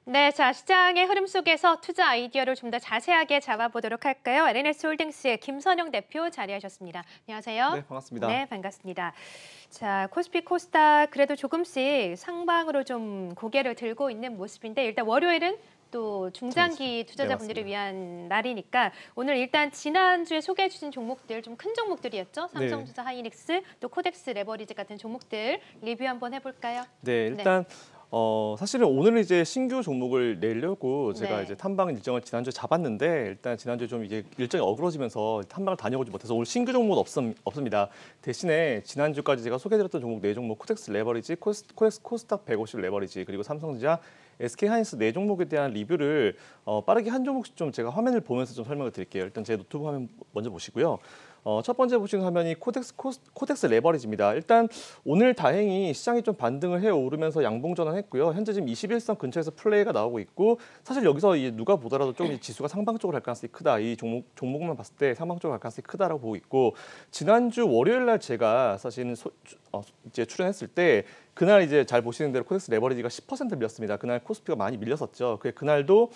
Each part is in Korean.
네, 자, 시장의 흐름 속에서 투자 아이디어를 좀 더 자세하게 잡아보도록 할까요? LNS홀딩스의 김선영 대표 자리하셨습니다. 안녕하세요. 네, 반갑습니다. 네, 반갑습니다. 자, 코스피 코스닥 그래도 조금씩 상방으로 좀 고개를 들고 있는 모습인데 일단 월요일은 또 중장기 네, 투자자분들을 맞습니다. 위한 날이니까 오늘 일단 지난주에 소개해 주신 종목들 좀 큰 종목들이었죠? 네, 삼성전자 하이닉스, 또 코덱스 레버리지 같은 종목들 리뷰 한번 해볼까요? 네, 네. 일단 사실은 오늘 이제 신규 종목을 내려고 제가 이제 네. 탐방 일정을 지난주에 잡았는데 일단 지난주에 좀 이게 일정이 어그러지면서 탐방을 다녀오지 못해서 오늘 신규 종목은 없습니다. 대신에 지난주까지 제가 소개드렸던 종목 네 종목 코덱스 레버리지, 코스닥 150 레버리지 그리고 삼성전자 SK하이닉스 네 종목에 대한 리뷰를 빠르게 한 종목씩 좀 제가 화면을 보면서 좀 설명을 드릴게요. 일단 제 노트북 화면 먼저 보시고요. 첫 번째 보시는 화면이 코덱스 레버리지입니다. 일단 오늘 다행히 시장이 좀 반등을 해 오르면서 양봉 전환했고요. 현재 지금 21선 근처에서 플레이가 나오고 있고 사실 여기서 이제 누가 보더라도 조금 지수가 상방 쪽으로 갈 가능성이 크다. 이 종목만 봤을 때 상방 쪽으로 갈 가능성이 크다라고 보고 있고 지난주 월요일 날 제가 사실은 이제 출연했을 때 그날 이제 잘 보시는 대로 코덱스 레버리지가 10% 밀렸습니다. 그날 코스피가 많이 밀렸었죠. 그날도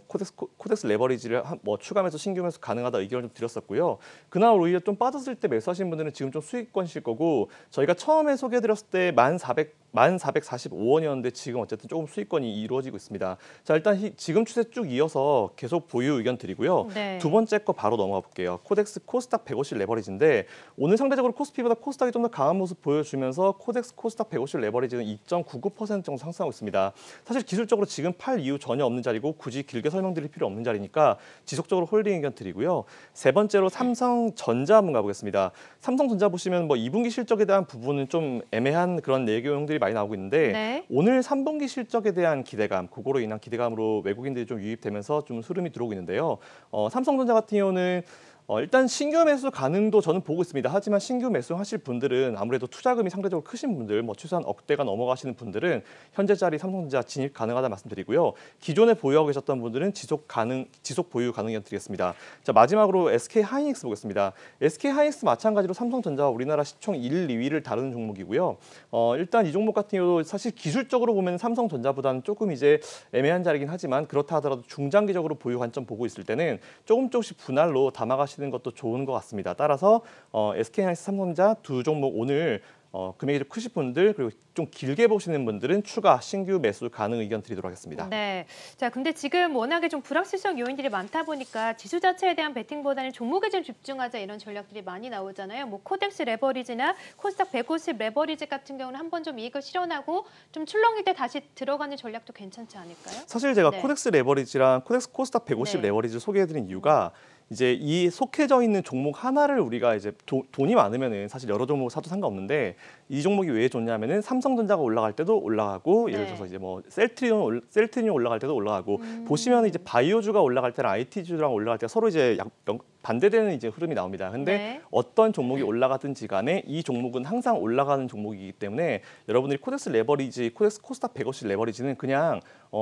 코덱스 레버리지를 뭐 추가매수 신규 매수 가능하다 의견을 좀 드렸었고요. 그날 오히려 좀 빠졌을 때 매수하신 분들은 지금 좀 수익권실 거고 저희가 처음에 소개해드렸을 때 1445원이었는데 지금 어쨌든 조금 수익권이 이루어지고 있습니다. 자 일단 지금 추세 쭉 이어서 계속 보유 의견 드리고요. 네. 두 번째 거 바로 넘어가 볼게요. 코스닥 150 레버리지인데 오늘 상대적으로 코스피보다 코스닥이 좀 더 강한 모습 보여주면서 코스닥 150 레버리지는 2.99% 정도 상승하고 있습니다. 사실 기술적으로 지금 팔 이유 전혀 없는 자리고 굳이 길게 설명드릴 필요 없는 자리니까 지속적으로 홀딩 의견 드리고요. 세 번째로 삼성전자 한번 가보겠습니다. 삼성전자 보시면 뭐 2분기 실적에 대한 부분은 좀 애매한 그런 내용들이 많이 나오고 있는데 네. 오늘 3분기 실적에 대한 기대감, 그거로 인한 기대감으로 외국인들이 좀 유입되면서 좀 흐름이 들어오고 있는데요. 삼성전자 같은 경우는 일단 신규 매수 가능도 저는 보고 있습니다. 하지만 신규 매수 하실 분들은 아무래도 투자금이 상대적으로 크신 분들, 뭐 최소한 억대가 넘어가시는 분들은 현재 자리 삼성전자 진입 가능하다 말씀드리고요. 기존에 보유하고 계셨던 분들은 지속 보유 가능 드리겠습니다. 자 마지막으로 SK 하이닉스 보겠습니다. SK 하이닉스 마찬가지로 삼성전자 우리나라 시총 1, 2위를 다루는 종목이고요. 일단 이 종목 같은 경우 사실 기술적으로 보면 삼성전자보다는 조금 이제 애매한 자리긴 하지만 그렇다 하더라도 중장기적으로 보유 관점 보고 있을 때는 조금씩 분할로 담아가시는 것도 좋은 것 같습니다. 따라서 SK하이닉스, 삼성전자 두 종목 오늘 금액이 좀 크신 분들 그리고 좀 길게 보시는 분들은 추가 신규 매수 가능 의견 드리도록 하겠습니다. 네. 자, 근데 지금 워낙에 좀 불확실성 요인들이 많다 보니까 지수 자체에 대한 베팅보다는 종목에 좀 집중하자 이런 전략들이 많이 나오잖아요. 뭐 코덱스 레버리지나 코스닥 150 레버리지 같은 경우는 한번 좀 이익을 실현하고 좀 출렁일 때 다시 들어가는 전략도 괜찮지 않을까요? 사실 제가 네. 코덱스 레버리지랑 코스닥 150 네. 레버리지 소개해드린 이유가 이제 이 속해져 있는 종목 하나를 우리가 이제 돈이 많으면은 사실 여러 종목 사도 상관없는데 이 종목이 왜 좋냐면은 삼성전자가 올라갈 때도 올라가고 예를 네. 들어서 이제 뭐 셀트리온 올라갈 때도 올라가고 보시면 이제 바이오주가 올라갈 때랑 IT주랑 올라갈 때 서로 이제 반대되는 이제 흐름이 나옵니다. 근데 네. 어떤 종목이 올라가든지 간에 이 종목은 항상 올라가는 종목이기 때문에 여러분들이 코스닥 150 레버리지는 그냥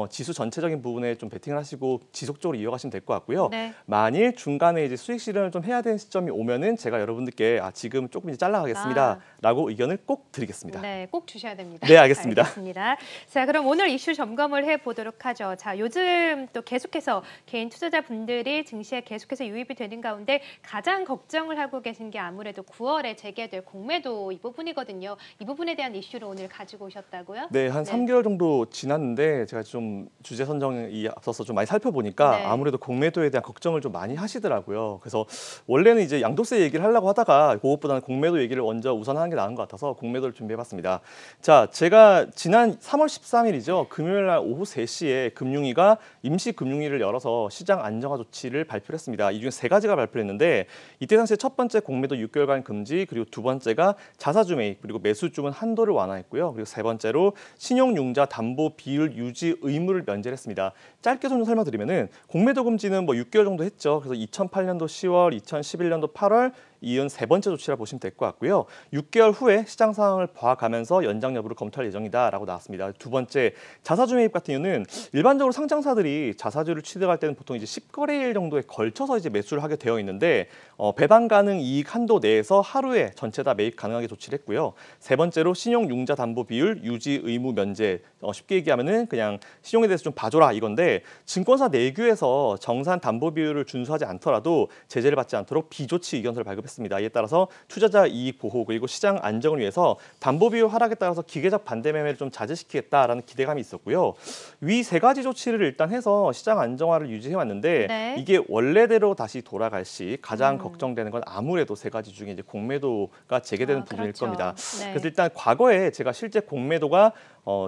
지수 전체적인 부분에 좀 베팅을 하시고 지속적으로 이어가시면 될 것 같고요. 네. 만일 중간에 이제 수익 실현을 좀 해야 되는 시점이 오면은 제가 여러분들께 지금 조금 이제 잘라가겠습니다라고 의견을 꼭 드리겠습니다. 네, 꼭 주셔야 됩니다. 네, 알겠습니다. 알겠습니다. 자, 그럼 오늘 이슈 점검을 해보도록 하죠. 자, 요즘 또 계속해서 개인 투자자분들이 증시에 계속해서 유입이 되는 가운데 가장 걱정을 하고 계신 게 아무래도 9월에 재개될 공매도 이 부분이거든요. 이 부분에 대한 이슈를 오늘 가지고 오셨다고요? 네, 한 3개월 정도 지났는데 제가 좀 주제 선정이 앞서서 좀 많이 살펴보니까 네. 아무래도 공매도에 대한 걱정을 좀 많이 하시더라고요. 그래서 원래는 이제 양도세 얘기를 하려고 하다가 그것보다는 공매도 얘기를 먼저 우선하는 게 나은 것 같아서 공매도를 준비해봤습니다. 자, 제가 지난 3월 13일이죠. 금요일 날 오후 3시에 금융위가 임시금융위를 열어서 시장 안정화 조치를 발표를 했습니다. 이 중에 세 가지가 발표를 했는데 이때 당시에 첫 번째 공매도 6개월간 금지 그리고 두 번째가 자사주 매입 그리고 매수주문 한도를 완화했고요. 그리고 세 번째로 신용융자 담보 비율 유지 의무를 면제를 했습니다. 짧게 좀 설명드리면은 공매도 금지는 뭐 6개월 정도 했죠. 그래서 2008년도 10월, 2011년도 8월, 이은 세 번째 조치라 보시면 될 것 같고요. 6개월 후에 시장 상황을 봐가면서 연장 여부를 검토할 예정이다라고 나왔습니다. 두 번째, 자사주 매입 같은 경우는 일반적으로 상장사들이 자사주를 취득할 때는 보통 이제 10거래일 정도에 걸쳐서 이제 매수를 하게 되어 있는데 배당 가능 이익 한도 내에서 하루에 전체 다 매입 가능하게 조치를 했고요. 세 번째로 신용 융자 담보 비율 유지 의무 면제. 쉽게 얘기하면은 그냥 신용에 대해서 좀 봐줘라 이건데 증권사 내규에서 정산 담보 비율을 준수하지 않더라도 제재를 받지 않도록 비조치 의견서를 발급했습니다. 이에 따라서 투자자 이익 보호 그리고 시장 안정을 위해서 담보 비율 하락에 따라서 기계적 반대 매매를 좀 자제시키겠다라는 기대감이 있었고요. 위 세 가지 조치를 일단 해서 시장 안정화를 유지해 왔는데 네. 이게 원래대로 다시 돌아갈 시 가장 걱정되는 건 아무래도 세 가지 중에 이제 공매도가 재개되는 부분일 그렇죠. 겁니다. 네. 그래서 일단 과거에 제가 실제 공매도가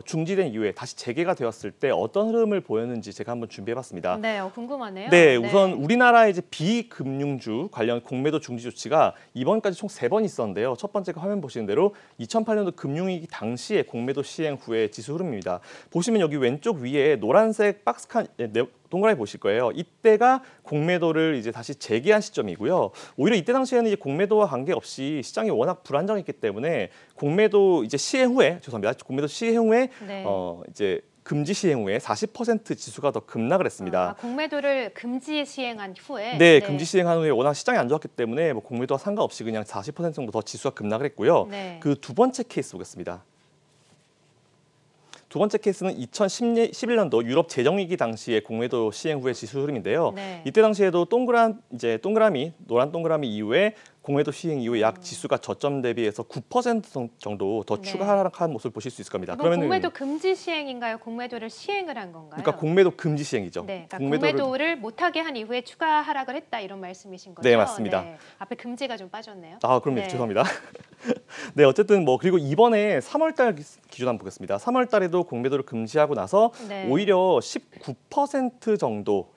중지된 이후에 다시 재개가 되었을 때 어떤 흐름을 보였는지 제가 한번 준비해봤습니다. 네, 궁금하네요. 네, 우선 우리나라의 이제 비금융주 관련 공매도 중지 조치가 이번까지 총 3번 있었는데요. 첫 번째가 화면 보시는 대로 2008년도 금융위기 당시에 공매도 시행 후의 지수 흐름입니다. 보시면 여기 왼쪽 위에 노란색 박스칸 동그라미 보실 거예요. 이때가 공매도를 이제 다시 재개한 시점이고요. 오히려 이때 당시에는 이제 공매도와 관계없이 시장이 워낙 불안정했기 때문에 공매도 이제 시행 후에 공매도 시행 후에 네. 이제 금지 시행 후에 40% 지수가 더 급락을 했습니다. 공매도를 금지 시행한 후에 네, 금지 시행한 후에 워낙 시장이 안 좋았기 때문에 뭐 공매도와 상관없이 그냥 40% 정도 더 지수가 급락을 했고요. 네. 그 두 번째 케이스 보겠습니다. 두 번째 케이스는 2011년도 유럽 재정위기 당시의 공매도 시행 후의 지수 흐름인데요. 네. 이때 당시에도 노란 동그라미 이후에 공매도 시행 이후에 약 지수가 저점 대비해서 9% 정도 더 추가 하락한 모습을 보실 수 있을 겁니다. 이건 공매도 금지 시행인가요? 공매도를 시행을 한 건가요? 그러니까 공매도 금지 시행이죠. 네, 그러니까 공매도를 못하게 한 이후에 추가 하락을 했다 이런 말씀이신 거죠? 네, 맞습니다. 네. 앞에 금지가 좀 빠졌네요. 그럼요. 네. 죄송합니다. 네, 어쨌든 그리고 이번에 3월달 기준 한번 보겠습니다. 3월달에도 공매도를 금지하고 나서 네. 오히려 19% 정도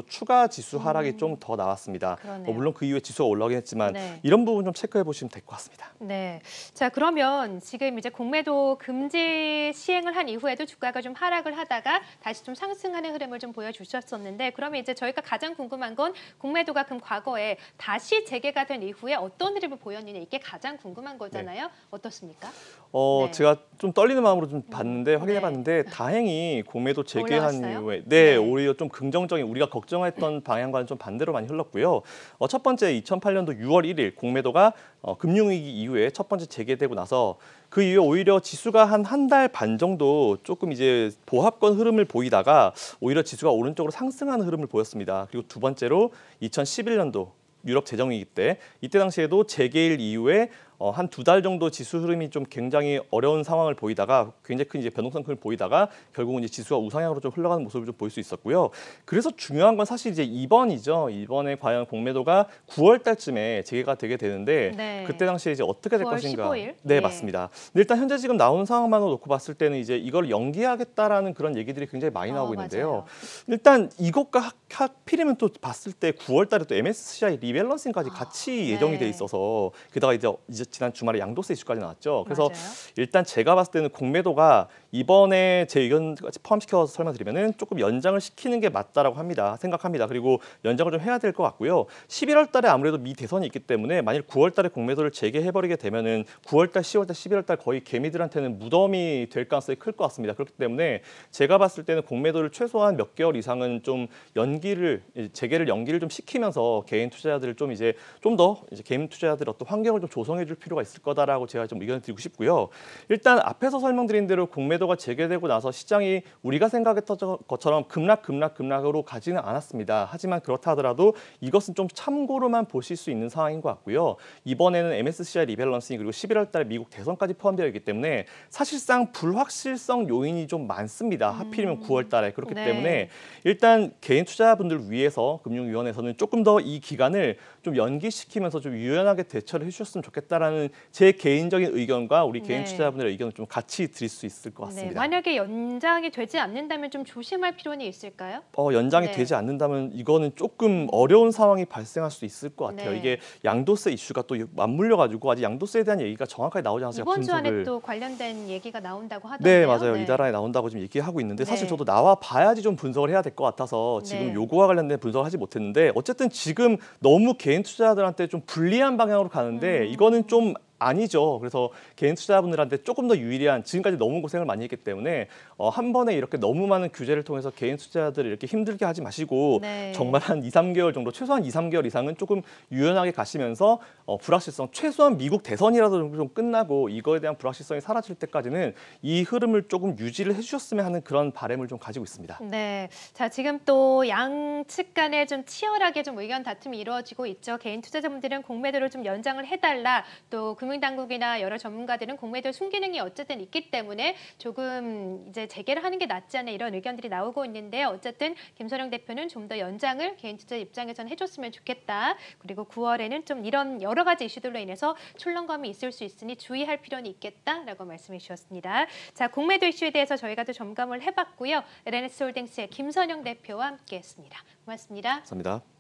추가 지수 하락이 좀 더 나왔습니다. 그러네요. 물론 그 이후에 지수가 올라오긴 했지만 네. 이런 부분 좀 체크해 보시면 될 것 같습니다. 네. 자, 그러면 지금 이제 공매도 금지 시행을 한 이후에도 주가가 좀 하락을 하다가 다시 좀 상승하는 흐름을 좀 보여주셨었는데 그러면 이제 저희가 가장 궁금한 건 공매도가 그럼 과거에 다시 재개가 된 이후에 어떤 흐름을 보였느냐 이게 가장 궁금한 거잖아요. 어떻습니까? 네. 제가 좀 떨리는 마음으로 좀 봤는데 확인해 네. 봤는데 다행히 공매도 재개한 올라왔어요? 이후에 네. 오히려 좀 긍정적인 우리가 걱정했던 방향과는 좀 반대로 많이 흘렀고요. 첫 번째 2008년도 6월 1일 공매도가 금융위기 이후에 첫 번째 재개되고 나서 그 이후에 오히려 지수가 한 달 반 정도 조금 이제 보합권 흐름을 보이다가 오히려 지수가 오른쪽으로 상승하는 흐름을 보였습니다. 그리고 두 번째로 2011년도 유럽 재정위기 때 이때 당시에도 재개일 이후에 한 2달 정도 지수 흐름이 좀 굉장히 어려운 상황을 보이다가 굉장히 큰 이제 변동성 흐름을 보이다가 결국은 이제 지수가 우상향으로 좀 흘러가는 모습을 좀 볼 수 있었고요. 그래서 중요한 건 사실 이제 이번이죠. 이번에 과연 공매도가 9월 달쯤에 재개가 되게 되는데 네. 그때 당시에 이제 어떻게 될 9월 것인가? 15일? 네, 네. 맞습니다. 근데 일단 현재 지금 나오는 상황만으로 놓고 봤을 때는 이제 이걸 연기하겠다라는 그런 얘기들이 굉장히 많이 나오고 있는데요. 맞아요. 일단 이것과 하필이면 또 봤을 때 9월 달에 또 MSCI 리밸런싱까지 같이 예정이 돼 있어서 게다가 이제 지난 주말에 양도세 이슈까지 나왔죠. 그래서 맞아요. 일단 제가 봤을 때는 공매도가 이번에 제 의견까지 포함시켜서 설명드리면은 조금 연장을 시키는 게 맞다라고 생각합니다. 그리고 연장을 좀 해야 될 것 같고요. 11월 달에 아무래도 미 대선이 있기 때문에 만일 9월 달에 공매도를 재개해버리게 되면은 9월 달, 10월 달, 11월 달 거의 개미들한테는 무덤이 될 가능성이 클 것 같습니다. 그렇기 때문에 제가 봤을 때는 공매도를 최소한 몇 개월 이상은 좀 재개를 연기를 좀 시키면서 개인 투자자들을 좀 더 개인 투자자들 어떤 환경을 좀 조성해 줄 필요가 있을 거다라고 제가 좀 의견을 드리고 싶고요. 일단 앞에서 설명드린 대로 공매도가 재개되고 나서 시장이 우리가 생각했던 것처럼 급락으로 가지는 않았습니다. 하지만 그렇다 하더라도 이것은 좀 참고로만 보실 수 있는 상황인 것 같고요. 이번에는 MSCI 리밸런싱 그리고 11월 달에 미국 대선까지 포함되어 있기 때문에 사실상 불확실성 요인이 좀 많습니다. 하필이면 9월 달에 그렇기 네. 때문에 일단 개인 투자자분들 위해서 금융위원회에서는 조금 더 이 기간을 좀 연기시키면서 좀 유연하게 대처를 해주셨으면 좋겠다라는 제 개인적인 의견과 우리 개인 네. 투자자분들의 의견을 좀 같이 드릴 수 있을 것 같습니다. 같습니다. 만약에 연장이 되지 않는다면 좀 조심할 필요는 있을까요? 연장이 네. 되지 않는다면 이거는 조금 어려운 상황이 발생할 수 있을 것 같아요. 네. 이게 양도세 이슈가 또 맞물려 가지고 아직 양도세에 대한 얘기가 정확하게 나오지 않아서 이번 주 안에 또 관련된 얘기가 나온다고 하던데요. 네, 맞아요. 이달 안에 나온다고 지금 얘기하고 있는데 사실 네. 저도 나와 봐야지 좀 분석을 해야 될 것 같아서 지금 네. 요거와 관련된 분석을 하지 못했는데 어쨌든 지금 너무 개인 투자자들한테 좀 불리한 방향으로 가는데 이거는 좀 아니죠. 그래서 개인 투자자분들한테 조금 더 유리한 지금까지 너무 고생을 많이 했기 때문에 한 번에 이렇게 너무 많은 규제를 통해서 개인 투자자들을 이렇게 힘들게 하지 마시고 네. 정말 한 2, 3개월 정도 최소한 2, 3개월 이상은 조금 유연하게 가시면서 불확실성 최소한 미국 대선이라도 좀 끝나고 이거에 대한 불확실성이 사라질 때까지는 이 흐름을 조금 유지를 해주셨으면 하는 그런 바람을 좀 가지고 있습니다. 네, 자 지금 또 양측 간에 좀 치열하게 좀 의견 다툼이 이루어지고 있죠. 개인 투자자분들은 공매도를 좀 연장을 해달라. 또 금융당국이나 여러 전문가들은 공매도 순기능이 어쨌든 있기 때문에 조금 이제 재개를 하는 게 낫지 않나 이런 의견들이 나오고 있는데요. 어쨌든 김선영 대표는 좀 더 연장을 개인 투자 입장에서는 해줬으면 좋겠다. 그리고 9월에는 좀 이런 여러 가지 이슈들로 인해서 출렁감이 있을 수 있으니 주의할 필요는 있겠다라고 말씀해 주셨습니다. 자, 공매도 이슈에 대해서 저희가 또 점검을 해봤고요. LNS홀딩스의 김선영 대표와 함께했습니다. 고맙습니다. 감사합니다.